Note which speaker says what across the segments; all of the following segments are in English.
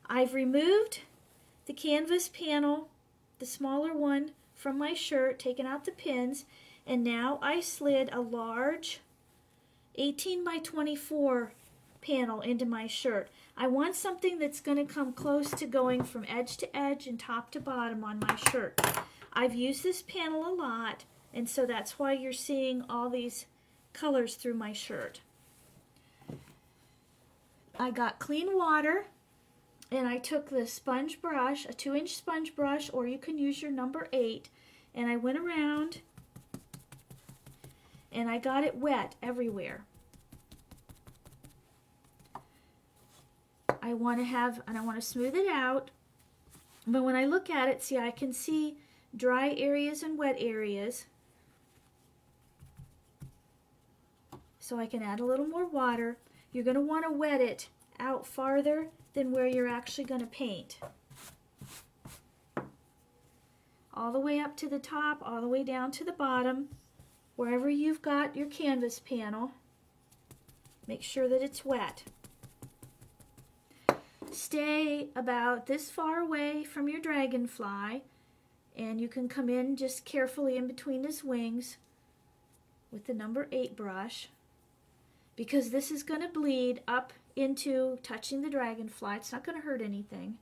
Speaker 1: I've removed the canvas panel, the smaller one, from my shirt, taken out the pins, and now I slid a large 18 by 24 panel into my shirt. I want something that's going to come close to going from edge to edge and top to bottom on my shirt. I've used this panel a lot, and so that's why you're seeing all these colors through my shirt. I got clean water, and I took the sponge brush, a 2-inch sponge brush, or you can use your number 8, and I went around and I got it wet everywhere. I want to smooth it out, but when I look at it, see, I can see dry areas and wet areas. So I can add a little more water. You're going to want to wet it out farther than where you're actually going to paint. All the way up to the top, all the way down to the bottom. Wherever you've got your canvas panel, make sure that it's wet. Stay about this far away from your dragonfly, and you can come in just carefully in between his wings with the number 8 brush, because this is going to bleed up into touching the dragonfly. It's not going to hurt anything.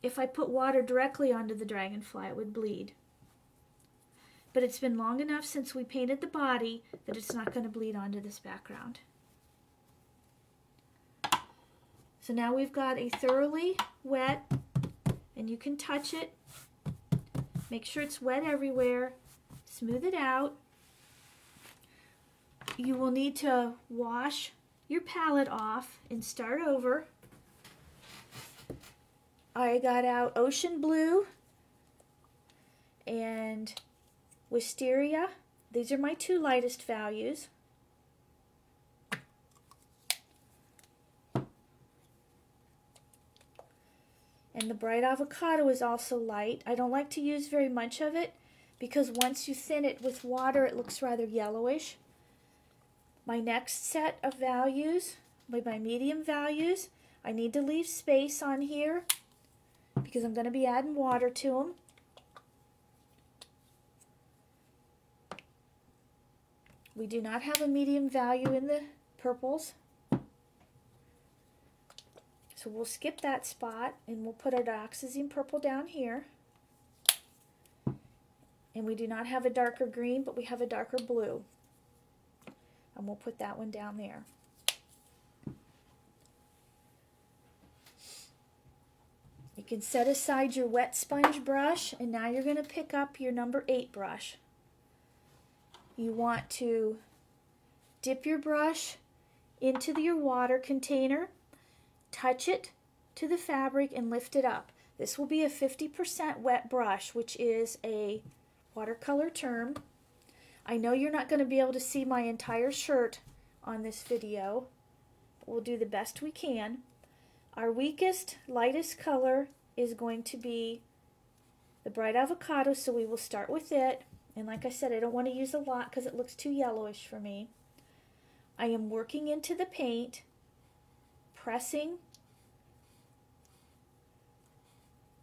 Speaker 1: If I put water directly onto the dragonfly, it would bleed. But it's been long enough since we painted the body that it's not going to bleed onto this background. So now we've got a thoroughly wet, and you can touch it. Make sure it's wet everywhere. Smooth it out. You will need to wash your palette off and start over. I got out Ocean Blue and Wisteria. These are my 2 lightest values. And the Bright Avocado is also light. I don't like to use very much of it because once you thin it with water, it looks rather yellowish. My next set of values, my medium values, I need to leave space on here because I'm going to be adding water to them. We do not have a medium value in the purples. So we'll skip that spot and we'll put our dioxazine purple down here. And we do not have a darker green, but we have a darker blue. And we'll put that one down there. You can set aside your wet sponge brush, and now you're going to pick up your number 8 brush. You want to dip your brush into your water container, touch it to the fabric, and lift it up. This will be a 50% wet brush, which is a watercolor term. I know you're not going to be able to see my entire shirt on this video, but we'll do the best we can. Our weakest, lightest color is going to be the Bright Avocado, so we will start with it. And like I said, I don't want to use a lot because it looks too yellowish for me. I am working into the paint, pressing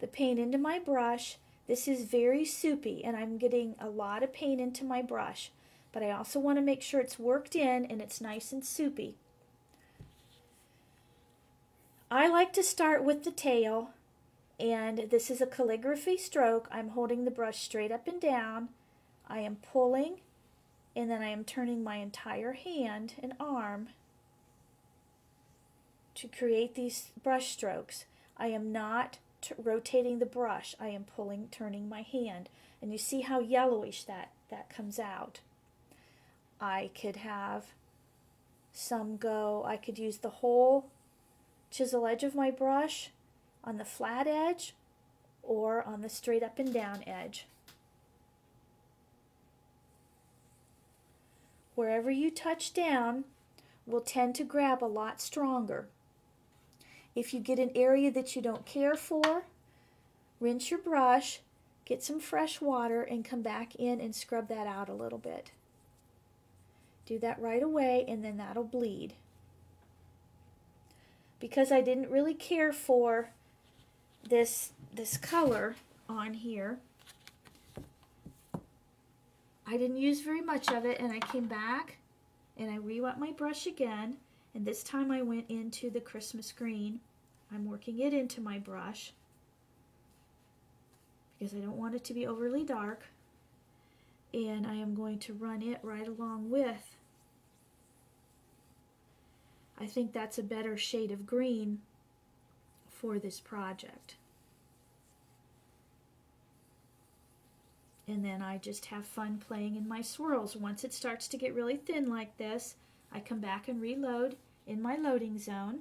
Speaker 1: the paint into my brush. This is very soupy, and I'm getting a lot of paint into my brush, but I also want to make sure it's worked in and it's nice and soupy. I like to start with the tail, and this is a calligraphy stroke. I'm holding the brush straight up and down. I am pulling, and then I am turning my entire hand and arm to create these brush strokes. I am not rotating the brush. I am pulling, turning my hand, and you see how yellowish that comes out. I could have some go, I could use the whole chisel edge of my brush on the flat edge or on the straight up and down edge. Wherever you touch down will tend to grab a lot stronger. If you get an area that you don't care for, rinse your brush, get some fresh water, and come back in and scrub that out a little bit. Do that right away, and then that'll bleed. because I didn't really care for this color on here, I didn't use very much of it, and I came back and I re-wet my brush again, and this time I went into the Christmas green. I'm working it into my brush because I don't want it to be overly dark, and I am going to run it right along with, I think that's a better shade of green for this project. And then I just have fun playing in my swirls. Once it starts to get really thin like this, I come back and reload in my loading zone.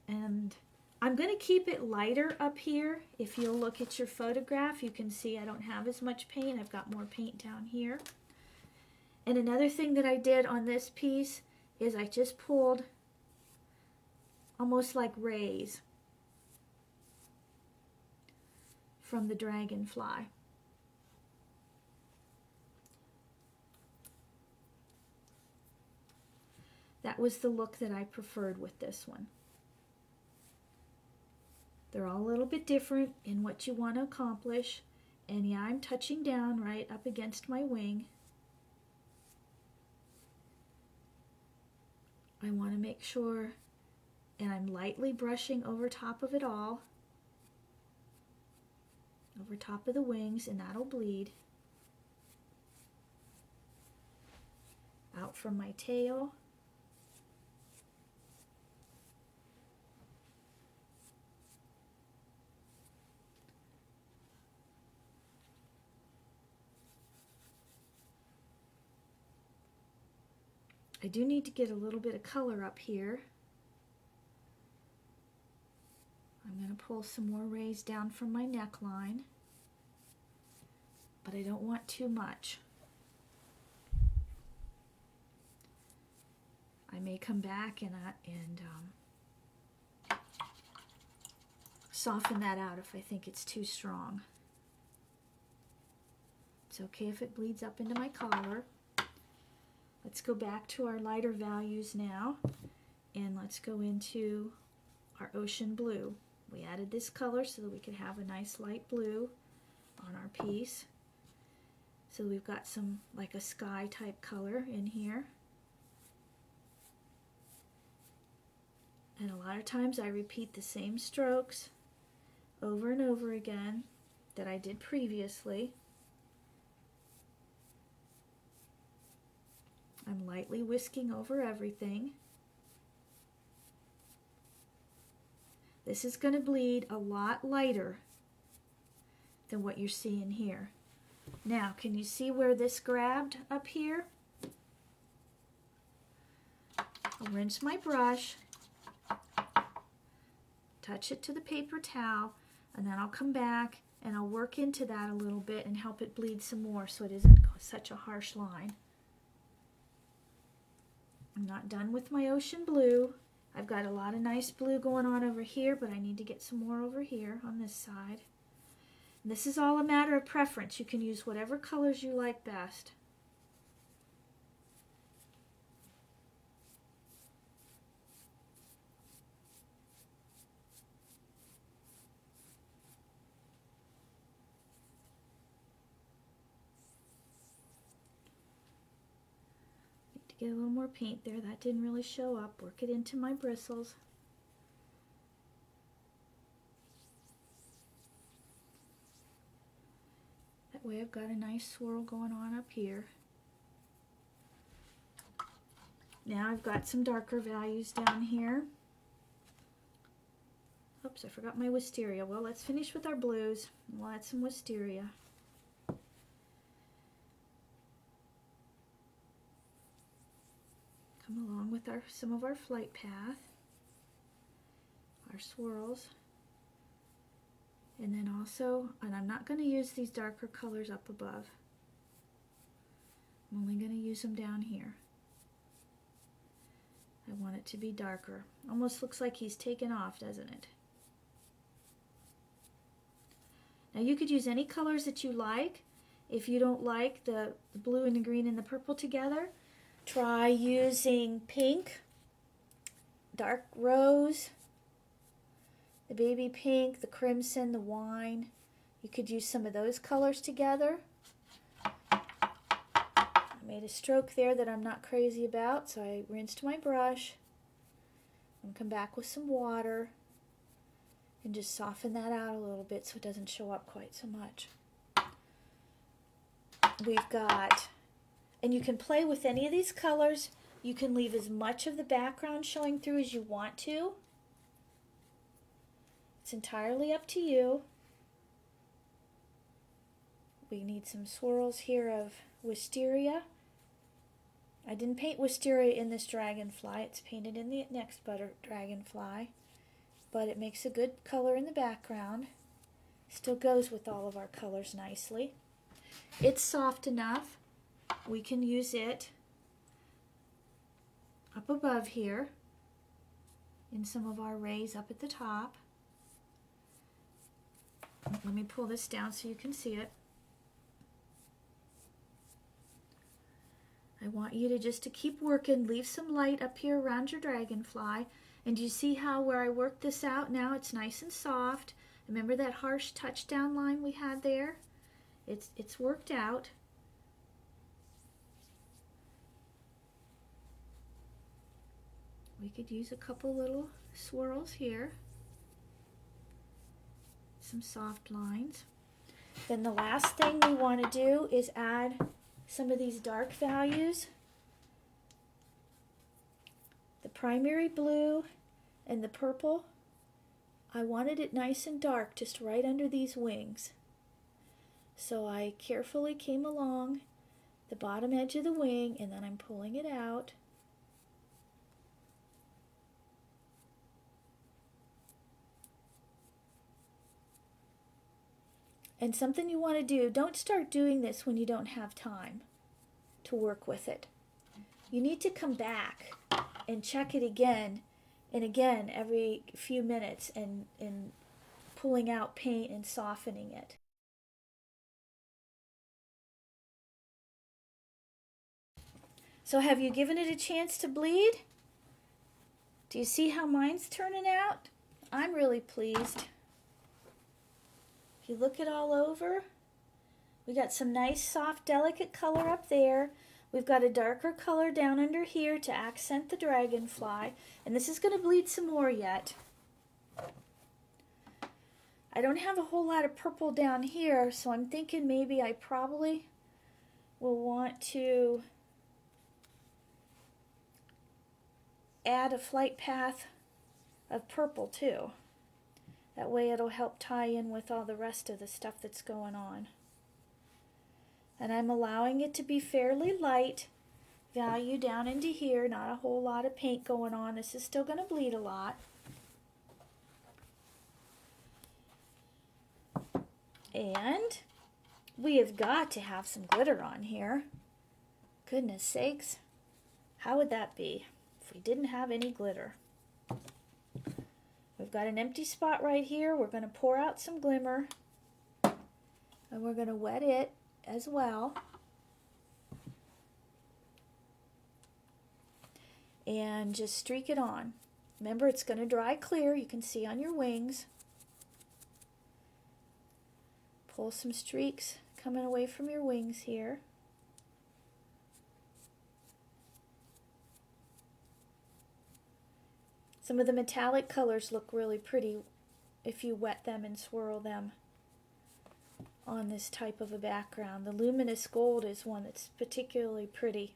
Speaker 1: And I'm going to keep it lighter up here. If you'll look at your photograph, you can see I don't have as much paint. I've got more paint down here. And another thing that I did on this piece is I just pulled almost like rays from the dragonfly. That was the look that I preferred with this one. They're all a little bit different in what you want to accomplish. And yeah, I'm touching down right up against my wing. I want to make sure, and I'm lightly brushing over top of it all, over top of the wings, and that'll bleed out from my tail. I do need to get a little bit of color up here. I'm going to pull some more rays down from my neckline, but I don't want too much. I may come back and soften that out if I think it's too strong. It's okay if it bleeds up into my collar. Let's go back to our lighter values now, and let's go into our ocean blue. We added this color so that we could have a nice light blue on our piece. So we've got some like a sky type color in here. And a lot of times I repeat the same strokes over and over again that I did previously. I'm lightly whisking over everything. This is going to bleed a lot lighter than what you're seeing here. Now, can you see where this grabbed up here? I'll rinse my brush, touch it to the paper towel, and then I'll come back and I'll work into that a little bit and help it bleed some more so it isn't such a harsh line. I'm not done with my ocean blue. I've got a lot of nice blue going on over here, but I need to get some more over here on this side. And this is all a matter of preference. You can use whatever colors you like best. Get a little more paint there. That didn't really show up. Work it into my bristles. That way I've got a nice swirl going on up here. Now I've got some darker values down here. Oops, I forgot my wisteria. Well, let's finish with our blues. We'll add some wisteria. Come along with some of our flight path, our swirls, and then also, and I'm not going to use these darker colors up above. I'm only going to use them down here. I want it to be darker. Almost looks like he's taken off, doesn't it? Now you could use any colors that you like. If you don't like the blue and the green and the purple together, try using pink dark rose, the baby pink, the crimson, the wine. You could use some of those colors together. I made a stroke there that I'm not crazy about, so I rinsed my brush. And come back with some water and just soften that out a little bit so it doesn't show up quite so much. We've got, and you can play with any of these colors. You can leave as much of the background showing through as you want to. It's entirely up to you. We need some swirls here of wisteria. I didn't paint wisteria in this dragonfly. It's painted in the next butter dragonfly. But it makes a good color in the background. Still goes with all of our colors nicely. It's soft enough. We can use it up above here in some of our rays up at the top. Let me pull this down so you can see it. I want you to just keep working, leave some light up here around your dragonfly. And you see how where I worked this out now it's nice and soft. Remember that harsh touchdown line we had there? It's worked out. We could use a couple little swirls here. Some soft lines. Then the last thing we want to do is add some of these dark values. The primary blue and the purple. I wanted it nice and dark just right under these wings. So I carefully came along the bottom edge of the wing and then I'm pulling it out. And something you want to do, don't start doing this when you don't have time to work with it. You need to come back and check it again and again every few minutes and pulling out paint and softening it. So have you given it a chance to bleed? Do you see how mine's turning out? I'm really pleased. If you look it all over, we got some nice, soft, delicate color up there. We've got a darker color down under here to accent the dragonfly. And this is going to bleed some more yet. I don't have a whole lot of purple down here, so I'm thinking maybe I probably will want to add a flight path of purple too. That way it'll help tie in with all the rest of the stuff that's going on. And I'm allowing it to be fairly light value down into here, not a whole lot of paint going on. This is still going to bleed a lot. And we have got to have some glitter on here. Goodness sakes, how would that be if we didn't have any glitter? We've got an empty spot right here. We're going to pour out some glimmer and we're going to wet it as well. And just streak it on. Remember, it's going to dry clear. You can see on your wings. Pull some streaks coming away from your wings here. Some of the metallic colors look really pretty if you wet them and swirl them on this type of a background. The luminous gold is one that's particularly pretty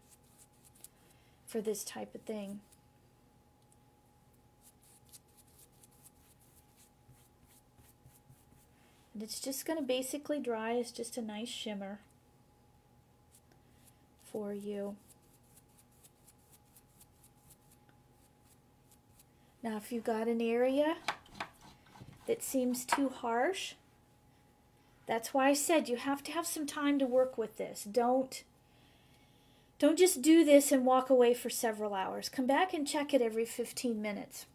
Speaker 1: for this type of thing. And it's just going to basically dry as just a nice shimmer for you. Now if you've got an area that seems too harsh, that's why I said you have to have some time to work with this. Don't just do this and walk away for several hours. Come back and check it every 15 minutes.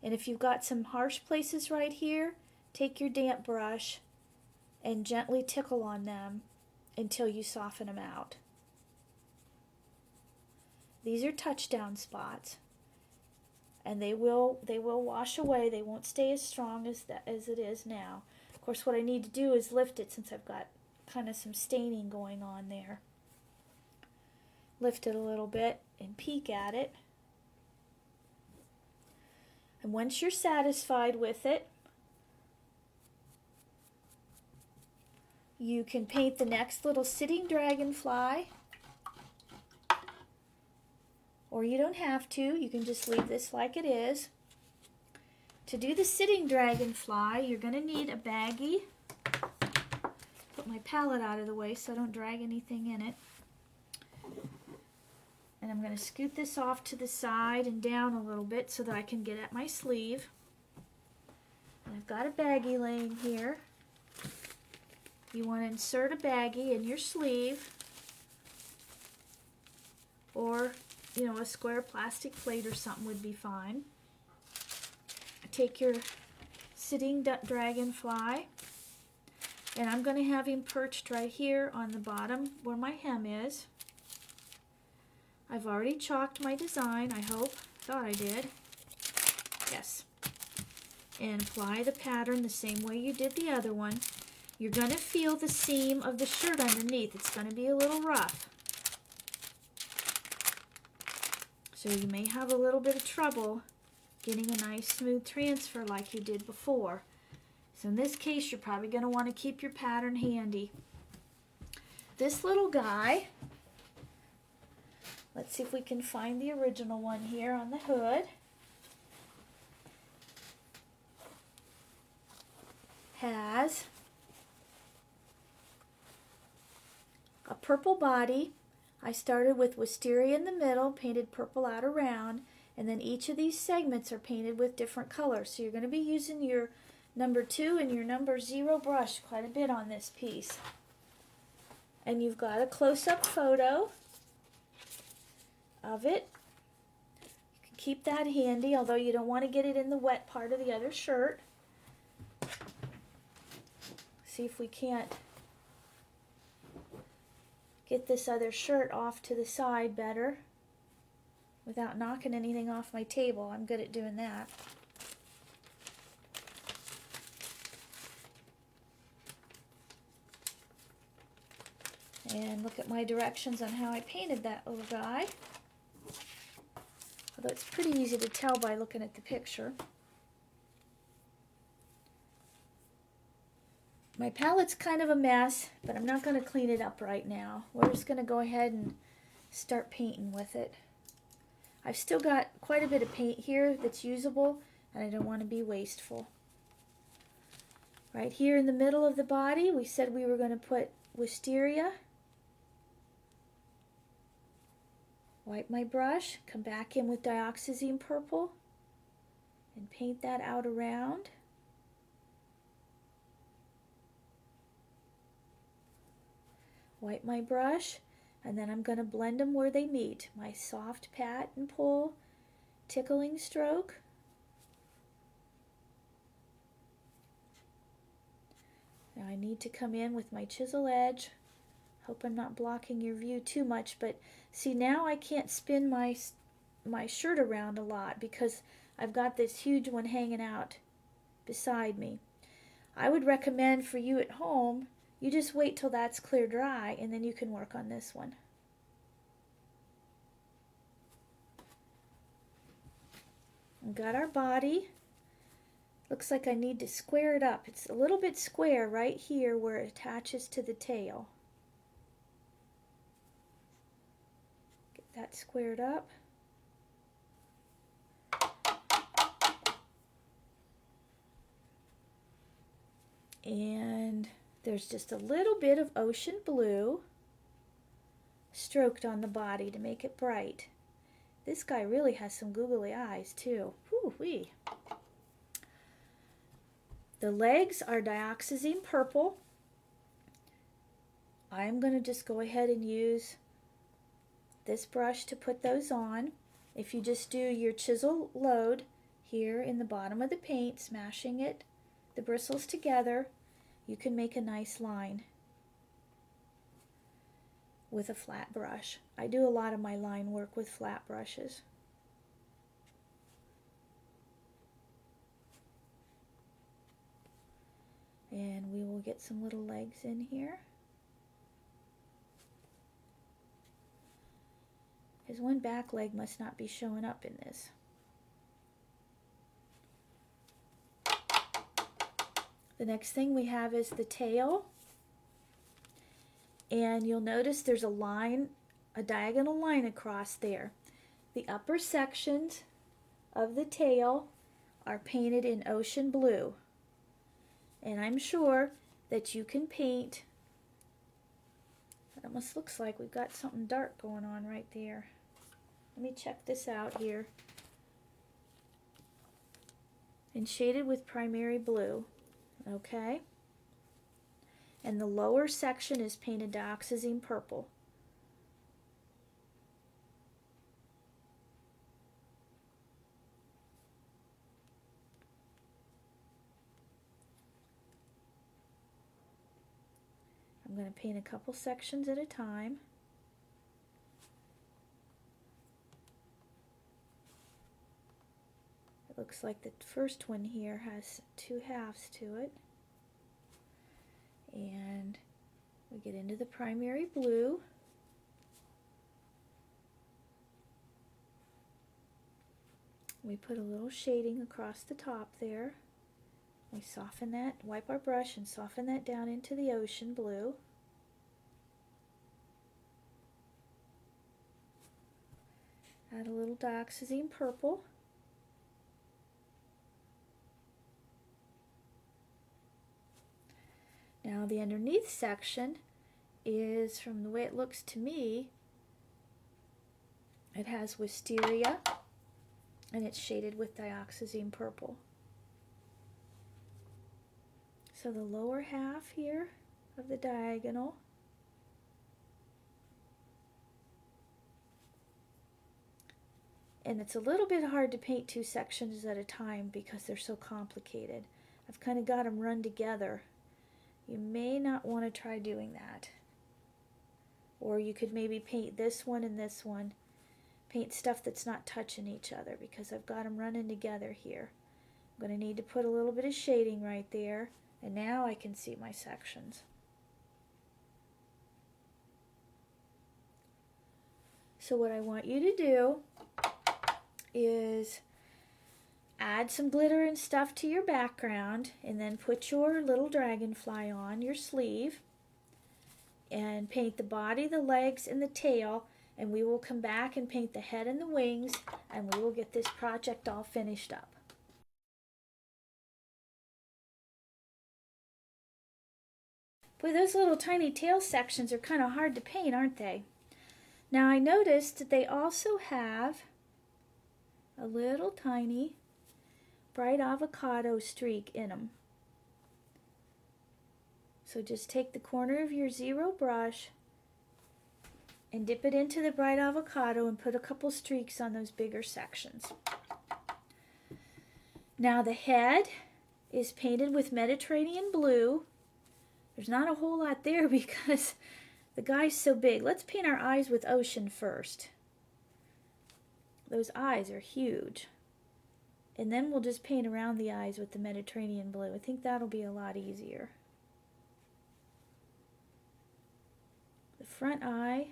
Speaker 1: And if you've got some harsh places right here, take your damp brush and gently tickle on them until you soften them out. These are touchdown spots. and they will wash away. They won't stay as strong as it is now. Of course, what I need to do is lift it since I've got kind of some staining going on there. Lift it a little bit and peek at it. And once you're satisfied with it, you can paint the next little sitting dragonfly. Or you don't have to. You can just leave this like it is. To do the sitting dragonfly, you're going to need a baggie. Put my palette out of the way so I don't drag anything in it. And I'm going to scoot this off to the side and down a little bit so that I can get at my sleeve. And I've got a baggie laying here. You want to insert a baggie in your sleeve, or a square plastic plate or something would be fine. Take your sitting dragonfly, and I'm going to have him perched right here on the bottom where my hem is. I've already chalked my design, I hope. Thought I did. Yes. And apply the pattern the same way you did the other one. You're going to feel the seam of the shirt underneath. It's going to be a little rough. So you may have a little bit of trouble getting a nice smooth transfer like you did before. So in this case, you're probably going to want to keep your pattern handy. This little guy, let's see if we can find the original one here on the hood. Has a purple body. I started with wisteria in the middle, painted purple out around, and then each of these segments are painted with different colors. So you're going to be using your number 2 and your number 0 brush quite a bit on this piece. And you've got a close-up photo of it. You can keep that handy, although you don't want to get it in the wet part of the other shirt. See if we can't get this other shirt off to the side better without knocking anything off my table. I'm good at doing that. And look at my directions on how I painted that little guy. Although it's pretty easy to tell by looking at the picture. My palette's kind of a mess, but I'm not going to clean it up right now. We're just going to go ahead and start painting with it. I've still got quite a bit of paint here that's usable, and I don't want to be wasteful. Right here in the middle of the body, we said we were going to put wisteria. Wipe my brush, come back in with dioxazine purple, and paint that out around. Wipe my brush, and then I'm going to blend them where they meet. My soft pat and pull, tickling stroke. Now I need to come in with my chisel edge. Hope I'm not blocking your view too much, but see, now I can't spin my shirt around a lot because I've got this huge one hanging out beside me. I would recommend for you at home, you just wait till that's clear dry and then you can work on this one. We've got our body. Looks like I need to square it up. It's a little bit square right here where it attaches to the tail. Get that squared up. And there's just a little bit of ocean blue stroked on the body to make it bright. This guy really has some googly eyes too. Whoo-wee. The legs are dioxazine purple. I'm going to just go ahead and use this brush to put those on. If you just do your chisel load here in the bottom of the paint, smashing it, the bristles together, you can make a nice line with a flat brush. I do a lot of my line work with flat brushes. we'll get some little legs in here. His one back leg must not be showing up in this. The next thing we have is the tail. And you'll notice there's a line, a diagonal line across there. The upper sections of the tail are painted in ocean blue. And I'm sure that you can paint, it almost looks like we've got something dark going on right there. Let me check this out here. And shaded with primary blue, okay? And the lower section is painted dioxazine purple. I'm going to paint a couple sections at a time. It looks like the first one here has 2 halves to it. And we get into the primary blue. We put a little shading across the top there. We soften that, wipe our brush and soften that down into the ocean blue. Add a little dioxazine purple. Now the underneath section is, from the way it looks to me, it has wisteria and it's shaded with dioxazine purple. So the lower half here of the diagonal, and it's a little bit hard to paint 2 sections at a time because they're so complicated. I've kind of got them run together. You may not want to try doing that. Or you could maybe paint this one and this one. Paint stuff that's not touching each other because I've got them running together here. I'm going to need to put a little bit of shading right there. And now I can see my sections. So what I want you to do is add some glitter and stuff to your background and then put your little dragonfly on your sleeve and paint the body, the legs, and the tail, and we will come back and paint the head and the wings, and we will get this project all finished up. Boy, those little tiny tail sections are kind of hard to paint, aren't they? Now I noticed that they also have a little tiny bright avocado streak in them. So just take the corner of your zero brush and dip it into the bright avocado and put a couple streaks on those bigger sections. Now the head is painted with Mediterranean blue. There's not a whole lot there because the guy's so big. Let's paint our eyes with ocean first. Those eyes are huge. And then we'll just paint around the eyes with the Mediterranean blue. I think that'll be a lot easier. The front eye.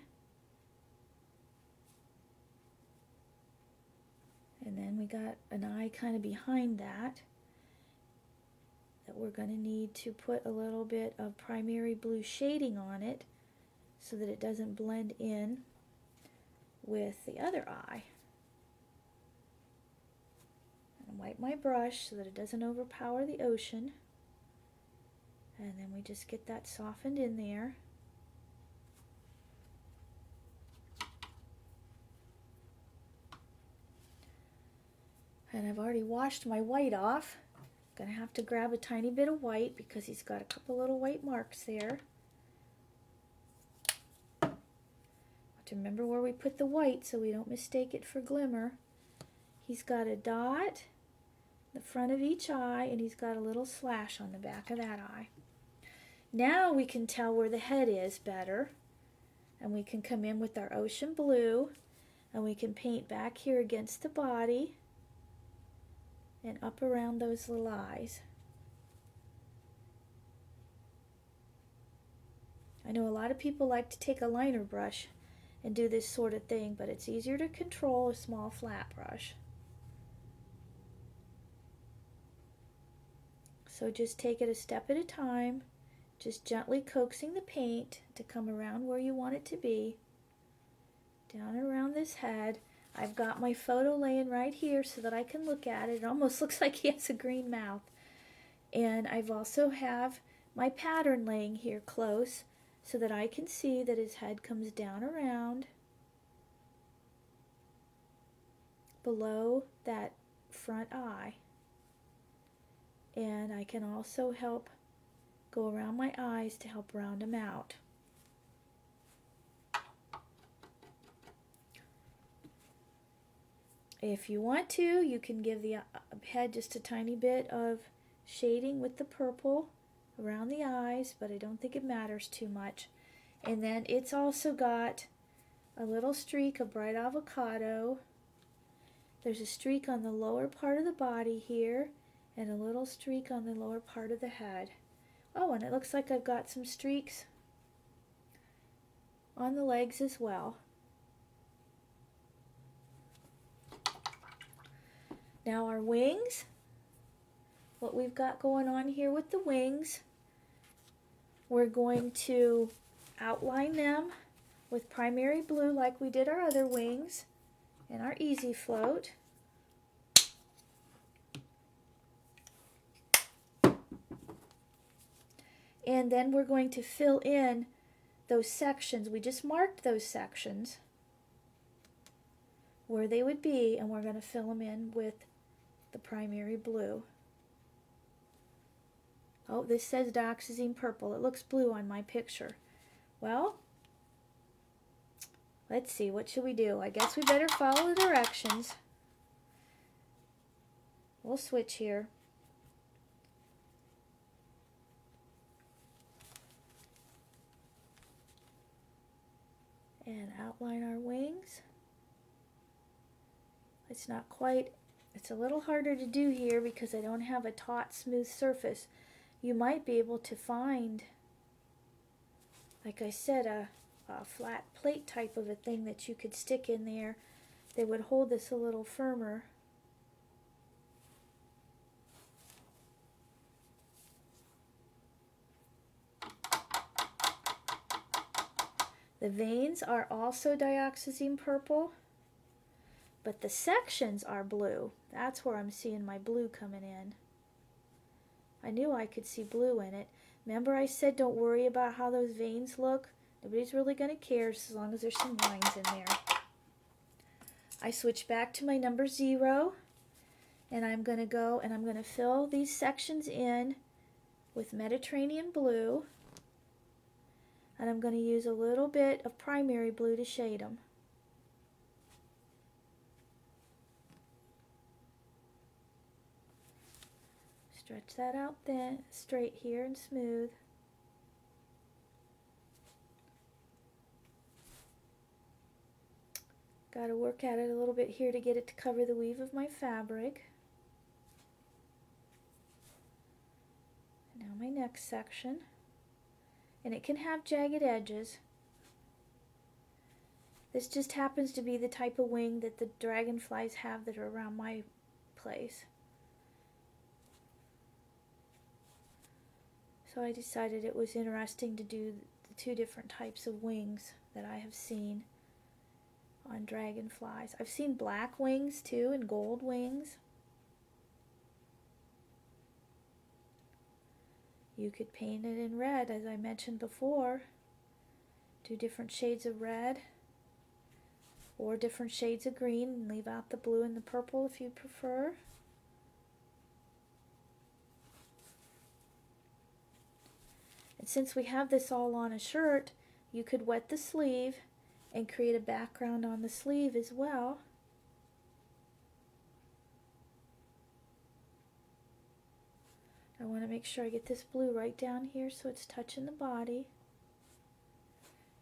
Speaker 1: And then we got an eye kind of behind that we're going to need to put a little bit of primary blue shading on it so that it doesn't blend in with the other eye. And wipe my brush so that it doesn't overpower the ocean. And then we just get that softened in there. And I've already washed my white off. Gonna have to grab a tiny bit of white because he's got a couple little white marks there. Have to remember where we put the white so we don't mistake it for glimmer. He's got a dot in the front of each eye, and he's got a little slash on the back of that eye. Now we can tell where the head is better, and we can come in with our ocean blue, and we can paint back here against the body and up around those little eyes. I know a lot of people like to take a liner brush and do this sort of thing, but it's easier to control a small flat brush. So just take it a step at a time, just gently coaxing the paint to come around where you want it to be, down and around this head. I've got my photo laying right here so that I can look at it. It almost looks like he has a green mouth. And I've also have my pattern laying here close so that I can see that his head comes down around below that front eye. And I can also help go around my eyes to help round them out. If you want to, you can give the head just a tiny bit of shading with the purple around the eyes, but I don't think it matters too much. And then it's also got a little streak of bright avocado. There's a streak on the lower part of the body here, and a little streak on the lower part of the head. Oh, and it looks like I've got some streaks on the legs as well. Now our wings, what we've got going on here with the wings, we're going to outline them with primary blue like we did our other wings in our Easy Float. And then we're going to fill in those sections. We just marked those sections where they would be, and we're going to fill them in with the primary blue. Oh, this says dioxazine purple. It looks blue on my picture. Well, let's see, what should we do? I guess we better follow the directions. We'll switch here. And outline our wings. It's not quite, it's a little harder to do here because I don't have a taut, smooth surface. You might be able to find, like I said, a flat plate type of a thing that you could stick in there that would hold this a little firmer. The veins are also dioxazine purple, but the sections are blue. That's where I'm seeing my blue coming in. I knew I could see blue in it. Remember I said don't worry about how those veins look? Nobody's really going to care as long as there's some lines in there. I switch back to my number 0, and I'm going to go and I'm going to fill these sections in with Mediterranean blue. And I'm going to use a little bit of primary blue to shade them. Stretch that out then, straight here and smooth. Got to work at it a little bit here to get it to cover the weave of my fabric. Now my next section. And it can have jagged edges. This just happens to be the type of wing that the dragonflies have that are around my place. So I decided it was interesting to do the two different types of wings that I have seen on dragonflies. I've seen black wings too and gold wings. You could paint it in red, as I mentioned before. Do different shades of red or different shades of green and leave out the blue and the purple if you prefer. And since we have this all on a shirt, you could wet the sleeve and create a background on the sleeve as well. I want to make sure I get this blue right down here so it's touching the body.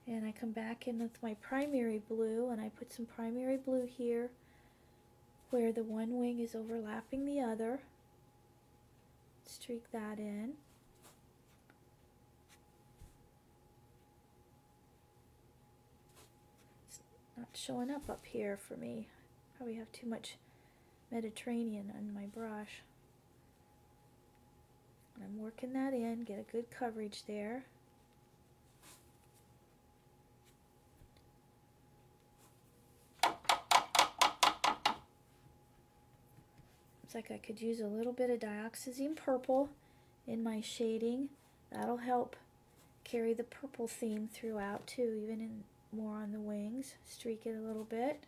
Speaker 1: And I come back in with my primary blue and I put some primary blue here where the one wing is overlapping the other. Streak that in. not showing up here for me. Probably have too much Mediterranean on my brush. And I'm working that in, get a good coverage there. Looks like I could use a little bit of dioxazine purple in my shading. That'll help carry the purple theme throughout too, even in more on the wings. Streak it a little bit.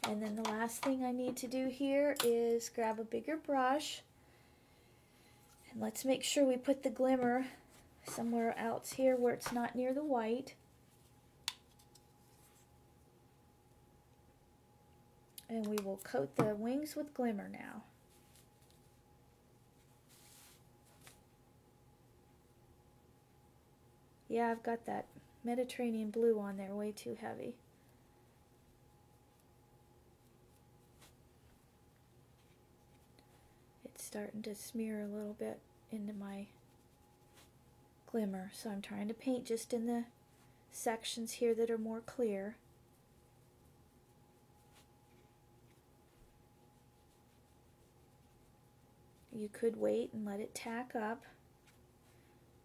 Speaker 1: And then the last thing I need to do here is grab a bigger brush. And let's make sure we put the glimmer somewhere else here where it's not near the white. And we will coat the wings with glimmer now. Yeah, I've got that Mediterranean blue on there, way too heavy. It's starting to smear a little bit into my glimmer, so I'm trying to paint just in the sections here that are more clear. You could wait and let it tack up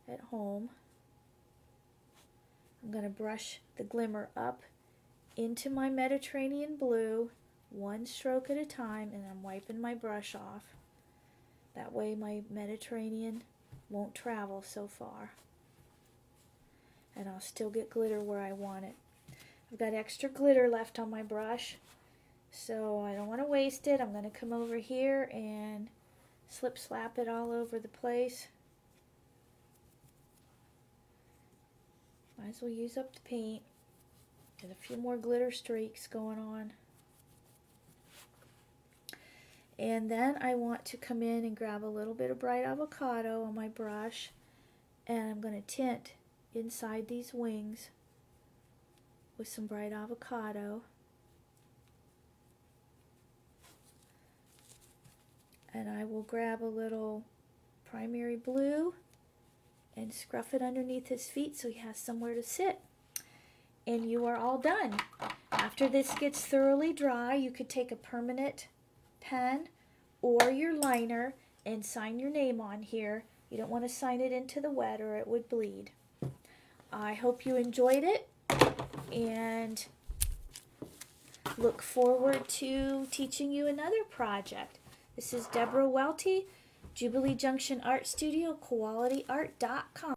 Speaker 1: at home. I'm going to brush the glimmer up into my Mediterranean blue, one stroke at a time, and I'm wiping my brush off. That way my Mediterranean won't travel so far. And I'll still get glitter where I want it. I've got extra glitter left on my brush, so I don't want to waste it. I'm going to come over here and slip slap it all over the place. Might as well use up the paint. Get a few more glitter streaks going on. And then I want to come in and grab a little bit of bright avocado on my brush, and I'm going to tint inside these wings with some bright avocado. And I will grab a little primary blue and scruff it underneath his feet so he has somewhere to sit. And you are all done. After this gets thoroughly dry, you could take a permanent pen or your liner and sign your name on here. You don't want to sign it into the wet or it would bleed. I hope you enjoyed it and look forward to teaching you another project. This is Debra Welty, Jubilee Junction Art Studio, qualityart.com.